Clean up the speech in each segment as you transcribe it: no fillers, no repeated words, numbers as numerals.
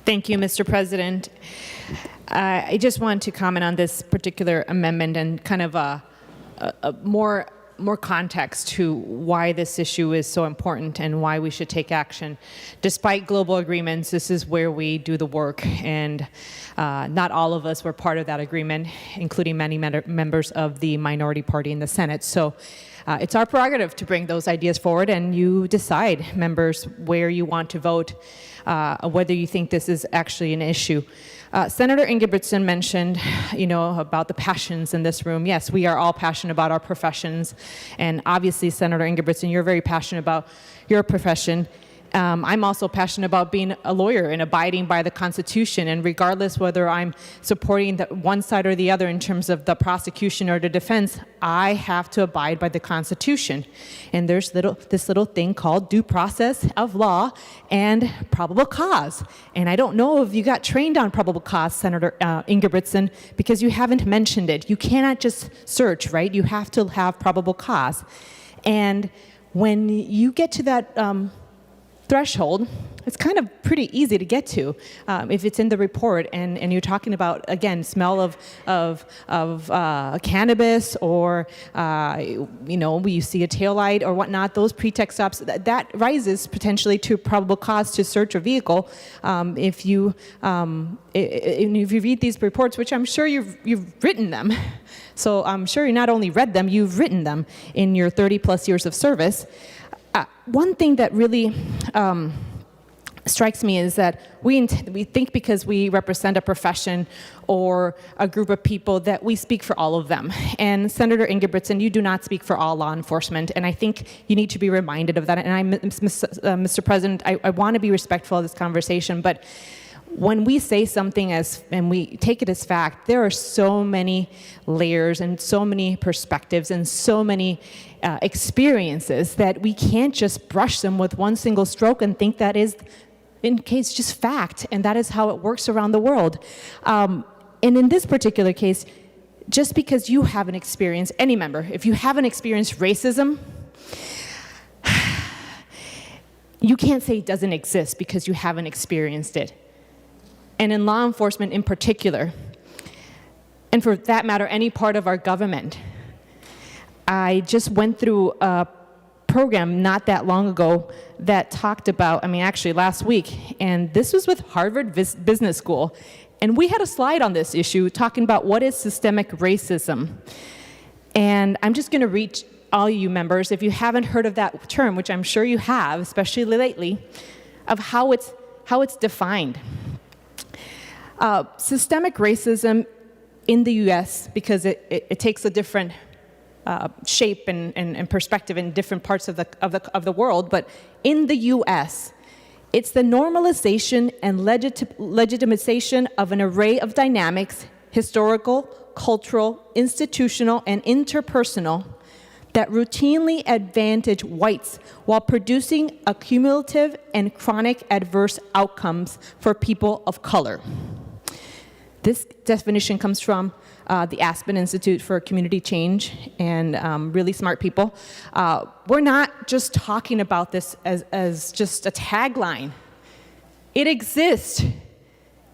Thank you, Mr. President. I just want to comment on this particular amendment and kind of a more context to why this issue is so important and why we should take action. Despite global agreements, this is where we do the work, and not all of us were part of that agreement, including many members of the minority party in the Senate. So it's our prerogative to bring those ideas forward, and you decide, members, where you want to vote, whether you think this is actually an issue. Senator Ingebrigtsen mentioned, about the passions in this room. Yes, we are all passionate about our professions, and obviously, Senator Ingebrigtsen, you're very passionate about your profession. I'm also passionate about being a lawyer and abiding by the Constitution, and regardless whether I'm supporting one side or the other in terms of the prosecution or the defense, I have to abide by the Constitution. And there's this little thing called due process of law and probable cause. And I don't know if you got trained on probable cause, Senator Ingebrigtsen, because you haven't mentioned it. You cannot just search, right? You have to have probable cause. And when you get to that threshold, it's kind of pretty easy to get to if it's in the report and you're talking about, again, smell of cannabis, or you see a taillight or whatnot. Those pretext stops, that rises potentially to probable cause to search a vehicle. If you read these reports, which I'm sure you've written them, so I'm sure you not only read them, you've written them in your 30+ years of service. One thing that really strikes me is that we think because we represent a profession or a group of people that we speak for all of them. And Senator Ingebrigtsen, you do not speak for all law enforcement, and I think you need to be reminded of that. And Mr. President, I want to be respectful of this conversation, but when we say something and we take it as fact, there are so many layers and so many perspectives and so many experiences that we can't just brush them with one single stroke and think that is, in case, just fact, and that is how it works around the world. And in this particular case, just because you haven't experienced, any member, if you haven't experienced racism, you can't say it doesn't exist because you haven't experienced it. And in law enforcement in particular, and for that matter, any part of our government. I just went through a program not that long ago that talked about, actually last week, and this was with Harvard Business School, and we had a slide on this issue talking about what is systemic racism. And I'm just going to read all you members, if you haven't heard of that term, which I'm sure you have, especially lately, of how it's defined. Systemic racism in the U.S., because it takes a different shape and perspective in different parts of the world, but in the U.S., it's the normalization and legitimization of an array of dynamics, historical, cultural, institutional, and interpersonal, that routinely advantage whites while producing accumulative and chronic adverse outcomes for people of color. This definition comes from the Aspen Institute for Community Change, and really smart people. We're not just talking about this as just a tagline. It exists.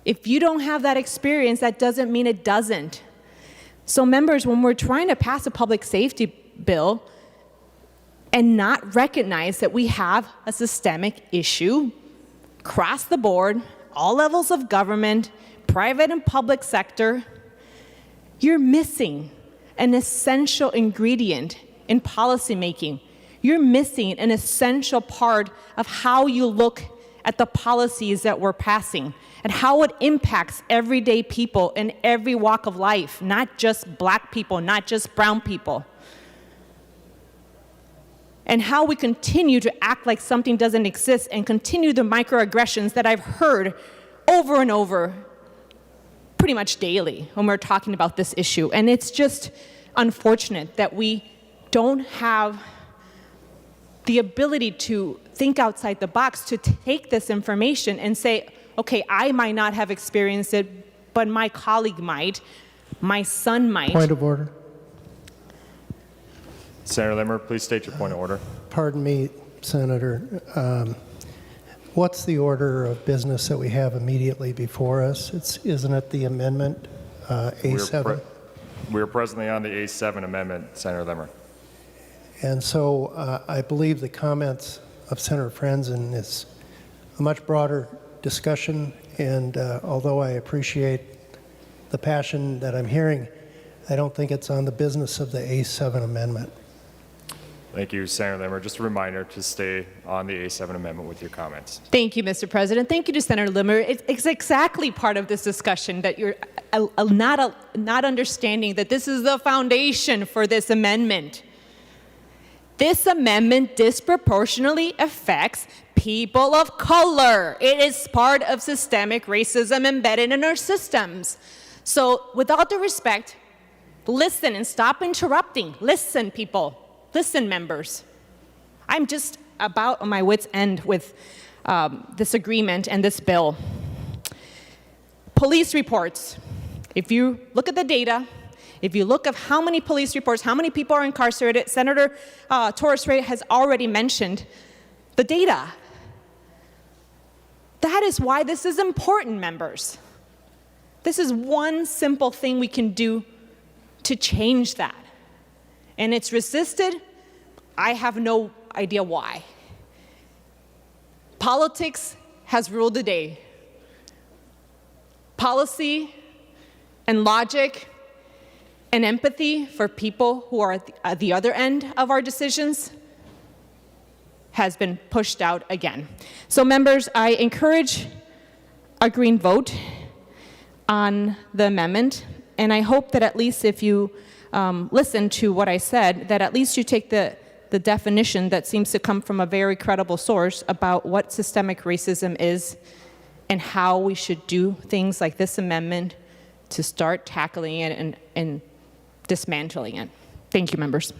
If you don't have that experience, that doesn't mean it doesn't. So members, when we're trying to pass a public safety bill and not recognize that we have a systemic issue across the board, all levels of government, private and public sector, you're missing an essential ingredient in policymaking. You're missing an essential part of how you look at the policies that we're passing and how it impacts everyday people in every walk of life, not just black people, not just brown people. And how we continue to act like something doesn't exist and continue the microaggressions that I've heard over and over pretty much daily when we're talking about this issue. And it's just unfortunate that we don't have the ability to think outside the box, to take this information and say, okay, I might not have experienced it, but my colleague might, my son might. Point of order. Senator Limmer, please state your point of order. Pardon me, Senator. What's the order of business that we have immediately before us? Isn't it the amendment, A-7? We're presently on the A-7 amendment, Senator Limmer. And so I believe the comments of Senator Franzen is a much broader discussion, and although I appreciate the passion that I'm hearing, I don't think it's on the business of the A-7 amendment. Thank you, Senator Limmer. Just a reminder to stay on the A-7 amendment with your comments. Thank you, Mr. President. Thank you to Senator Limmer. It's exactly part of this discussion that you're not understanding that this is the foundation for this amendment. This amendment disproportionately affects people of color. It is part of systemic racism embedded in our systems. So with all due respect, listen and stop interrupting. Listen, people. Listen, members. I'm just about on my wit's end with this agreement and this bill. Police reports. If you look at the data, if you look at how many police reports, how many people are incarcerated, Senator Torres-Ray has already mentioned the data. That is why this is important, members. This is one simple thing we can do to change that. And it's resisted. I have no idea why. Politics has ruled the day. Policy and logic and empathy for people who are at the other end of our decisions has been pushed out again. So members, I encourage a green vote on the amendment, and I hope that at least if you listen to what I said, that at least you take the definition that seems to come from a very credible source about what systemic racism is and how we should do things like this amendment to start tackling it and dismantling it. Thank you, members.